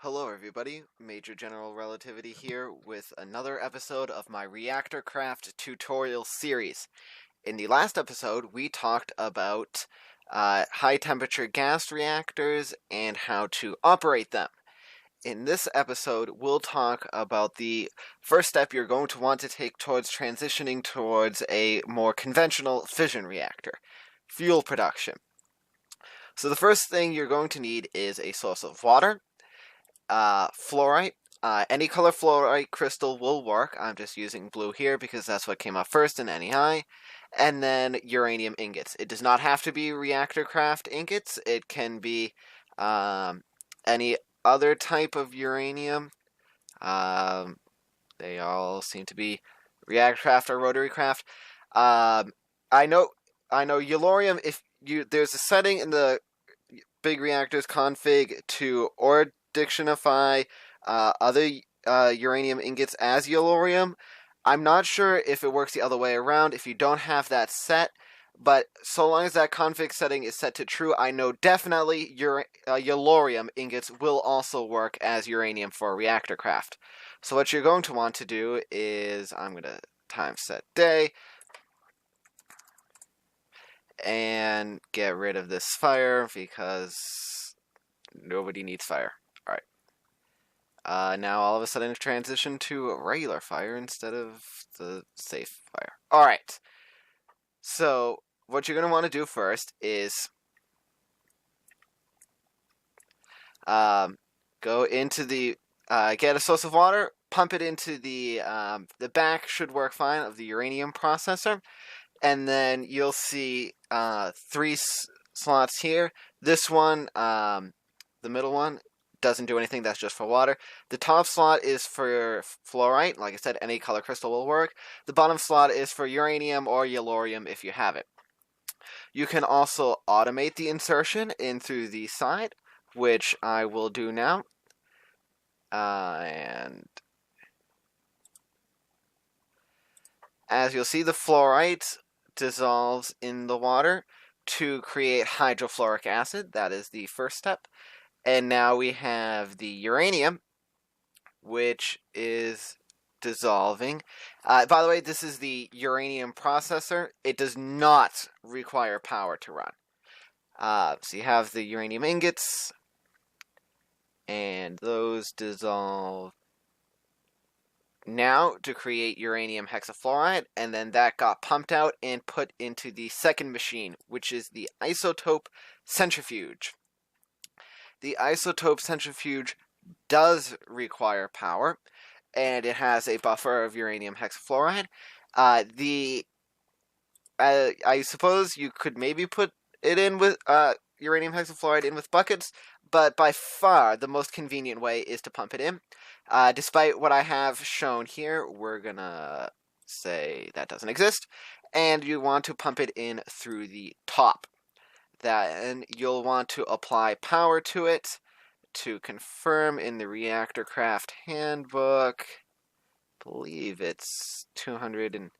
Hello everybody, Major General Relativity here with another episode of my Reactor Craft tutorial series. In the last episode, we talked about high temperature gas reactors and how to operate them. In this episode, we'll talk about the first step you're going to want to take towards transitioning towards a more conventional fission reactor, fuel production. So the first thing you're going to need is a source of water, fluorite. Any color fluorite crystal will work. I'm just using blue here because that's what came up first in NEI. And then uranium ingots. It does not have to be reactor craft ingots. It can be any other type of uranium. They all seem to be reactor craft or rotary craft. I know Yellorium. There's a setting in the big reactors config to dictionify other uranium ingots as yellorium. I'm not sure if it works the other way around if you don't have that set, but so long as that config setting is set to true, I know definitely yellorium ingots will also work as uranium for reactor craft. So what you're going to want to do is, I'm going to time set day, and get rid of this fire because nobody needs fire. Now all of a sudden transition to a regular fire instead of the safe fire. Alright. So, what you're going to want to do first is go into the, get a source of water, pump it into the back should work fine of the uranium processor, and then you'll see 3 slots here. This one, the middle one, doesn't do anything, that's just for water. The top slot is for fluorite. Like I said, any color crystal will work. The bottom slot is for uranium or yellorium if you have it. You can also automate the insertion in through the side, which I will do now. And as you'll see, the fluorite dissolves in the water to create hydrofluoric acid. That is the first step. And now we have the uranium, which is dissolving. By the way, this is the uranium processor. It does not require power to run. So you have the uranium ingots, and those dissolve now to create uranium hexafluoride, and then that got pumped out and put into the second machine, which is the isotope centrifuge. The isotope centrifuge does require power, and it has a buffer of uranium hexafluoride. I suppose you could maybe put it in with uranium hexafluoride in with buckets, but by far the most convenient way is to pump it in. Despite what I have shown here, we're gonna say that doesn't exist, and you want to pump it in through the top. And you'll want to apply power to it to confirm in the Reactor Craft Handbook. I believe it's 200 and...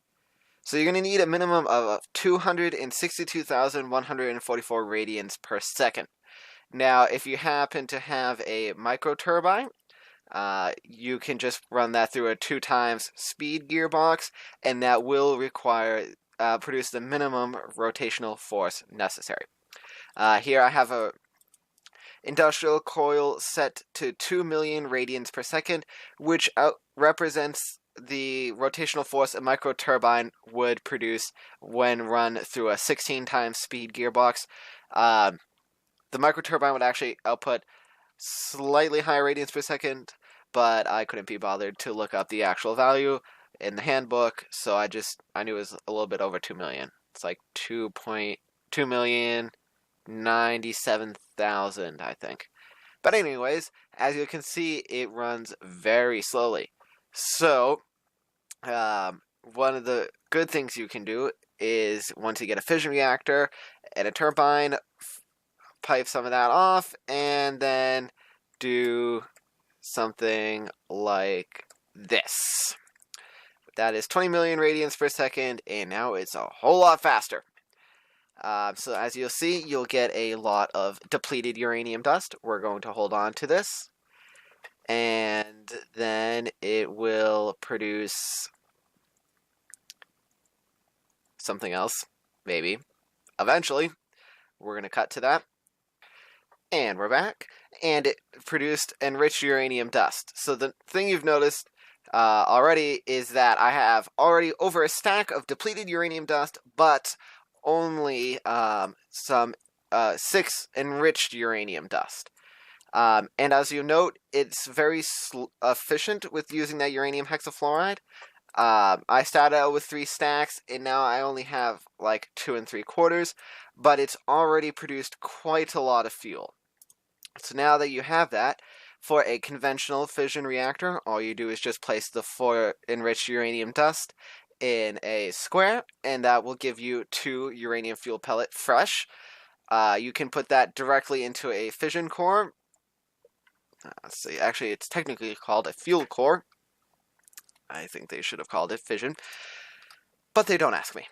So you're going to need a minimum of 262,144 radians per second. Now, if you happen to have a microturbine, you can just run that through a 2 times speed gearbox, and that will require produce the minimum rotational force necessary. Here I have a industrial coil set to 2 million radians per second, which represents the rotational force a microturbine would produce when run through a 16 times speed gearbox. The microturbine would actually output slightly higher radians per second, but I couldn't be bothered to look up the actual value in the handbook, so I knew it was a little bit over 2 million. It's like 2,297,000, I think. But anyways, as you can see, it runs very slowly. So, one of the good things you can do is, once you get a fission reactor and a turbine, pipe some of that off, and then do something like this. That is 20 million radians per second, and now it's a whole lot faster. So as you'll see, you'll get a lot of depleted uranium dust. We're going to hold on to this. and then it will produce something else, maybe. Eventually, we're going to cut to that. And we're back. And it produced enriched uranium dust. So the thing you've noticed already is that I have already over a stack of depleted uranium dust, but only some 6 enriched uranium dust. And as you note, it's very efficient with using that uranium hexafluoride. I started out with 3 stacks, and now I only have like 2 3/4, but it's already produced quite a lot of fuel. So now that you have that, for a conventional fission reactor, all you do is just place the 4 enriched uranium dust in a square, and that will give you 2 uranium fuel pellet fresh. You can put that directly into a fission core. Let's see, actually it's technically called a fuel core. I think they should have called it fission, but they don't ask me.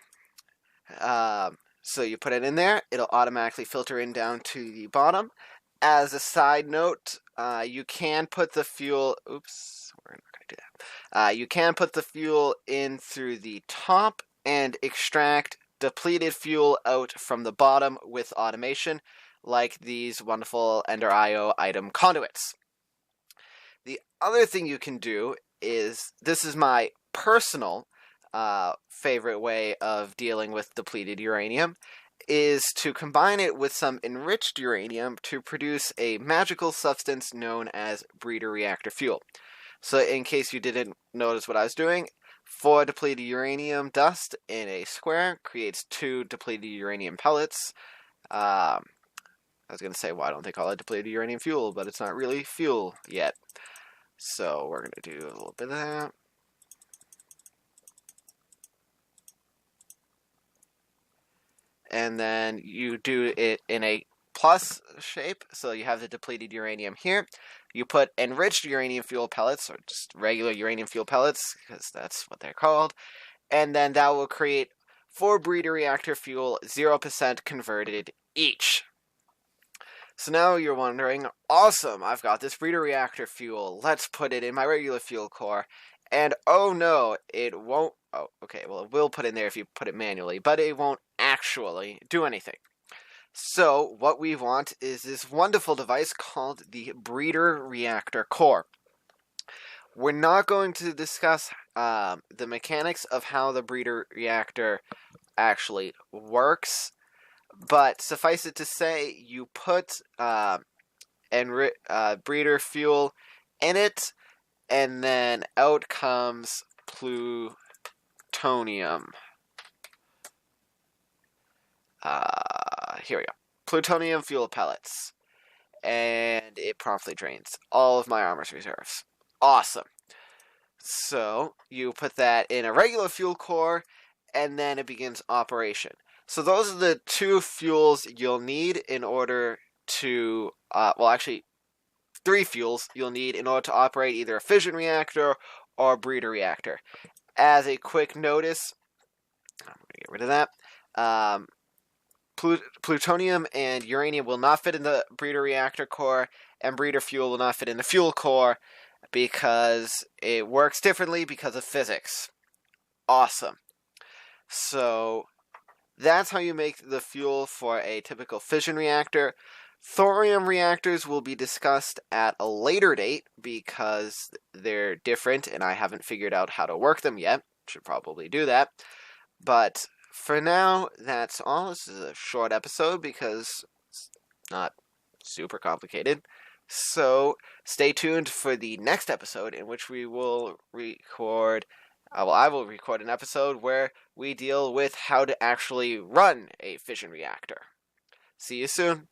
So you put it in there, it'll automatically filter in down to the bottom. As a side note, you can put the fuel, oops, we're not going to do that. You can put the fuel in through the top and extract depleted fuel out from the bottom with automation, like these wonderful Ender IO item conduits. The other thing you can do is, this is my personal favorite way of dealing with depleted uranium, is to combine it with some enriched uranium to produce a magical substance known as breeder reactor fuel. So in case you didn't notice what I was doing, 4 depleted uranium dust in a square creates 2 depleted uranium pellets. I was going to say, why don't they call it depleted uranium fuel, but it's not really fuel yet. So we're going to do a little bit of that. And then you do it in a plus shape, so you have the depleted uranium here. You put enriched uranium fuel pellets, or just regular uranium fuel pellets, because that's what they're called, and then that will create 4 breeder reactor fuel, 0% converted each. So now you're wondering, awesome, I've got this breeder reactor fuel, let's put it in my regular fuel core. And oh no, it won't, oh, okay, well it will put in there if you put it manually, but it won't actually do anything. So what we want is this wonderful device called the breeder reactor core. We're not going to discuss the mechanics of how the breeder reactor actually works, but suffice it to say, you put breeder fuel in it, and then out comes plutonium. Here we go. Plutonium fuel pellets. And it promptly drains all of my armor's reserves. Awesome. So you put that in a regular fuel core, and then it begins operation. So those are the 2 fuels you'll need in order to, well actually 3 fuels you'll need in order to operate either a fission reactor or a breeder reactor. As a quick notice, I'm going to get rid of that. Plutonium and uranium will not fit in the breeder reactor core, and breeder fuel will not fit in the fuel core because it works differently because of physics. Awesome. So that's how you make the fuel for a typical fission reactor. Thorium reactors will be discussed at a later date because they're different and I haven't figured out how to work them yet. Should probably do that. But for now, that's all. This is a short episode because it's not super complicated. So stay tuned for the next episode in which we will record, I will record an episode where we deal with how to actually run a fission reactor. See you soon.